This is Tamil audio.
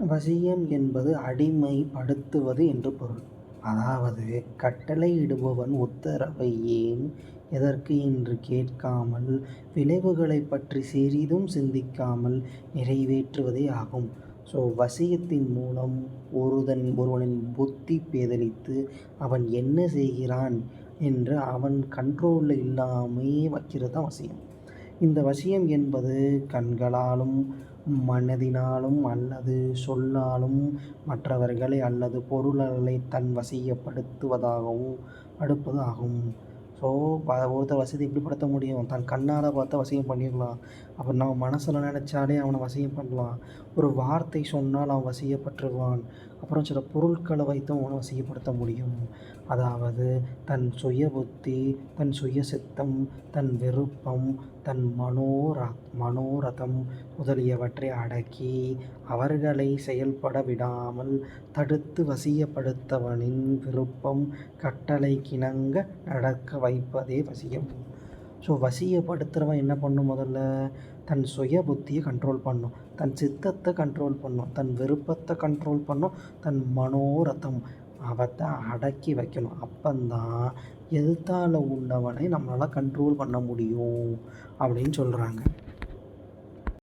வசியம் என்பது அடிமைப்படுத்துவது என்று பொருள். அதாவது கட்டளையிடுபவன் உத்தரவை ஏன் எதற்கு என்று கேட்காமல் விளைவுகளைப் பற்றி சிறிதும் சிந்திக்காமல் நிறைவேற்றுவதே ஆகும். ஸோ வசியத்தின் மூலம் ஒருவனின் புத்தி பேதலித்து அவன் என்ன செய்கிறான் என்று அவன் கண்ட்ரோலில் இல்லாமே வைக்கிறது தான் வசியம். இந்த வசியம் என்பது கண்களாலும் மனதினாலும் அல்லது சொல்லாலும் மற்றவர்களை அல்லது பொருள்களை தன் வசியப்படுத்துவதாகவும் அடுப்பது ஆகும். ஸோ ஒருத்தர் வசதி எப்படி படுத்த முடியும்? தன் கண்ணால் பார்த்தா வசியம் பண்ணிடலாம். அப்போ நம்ம மனசில் நினச்சாலே அவனை வசியம் பண்ணலாம். ஒரு வார்த்தை சொன்னால் அவன் வசியப்பட்டுருவான். அப்புறம் சில பொருட்களை வைத்தும் அவனை வசியப்படுத்த முடியும். அதாவது தன் சுய புத்தி, தன் சுய சித்தம், தன் விருப்பம், தன் மனோரதம் முதலியவற்றை அடக்கி அவர்களை செயல்பட விடாமல் தடுத்து வசியப்படுத்தவனின் விருப்பம் கட்டளைக்கிணங்க நடக்க வைப்பதே வசியம். ஸோ வசியப்படுத்துகிறவன் என்ன பண்ணும்? முதல்ல தன் சுய புத்தியை கண்ட்ரோல் பண்ணும், தன் சித்தத்தை கண்ட்ரோல் பண்ணும், தன் விருப்பத்தை கண்ட்ரோல் பண்ணும், தன் மனோரதம் அவத்தை அடக்கி வைக்கணும். அப்பந்தான் எதிர்த்தால உள்ளவனை நம்மளால் கண்ட்ரோல் பண்ண முடியும் அப்படின்னு சொல்கிறாங்க.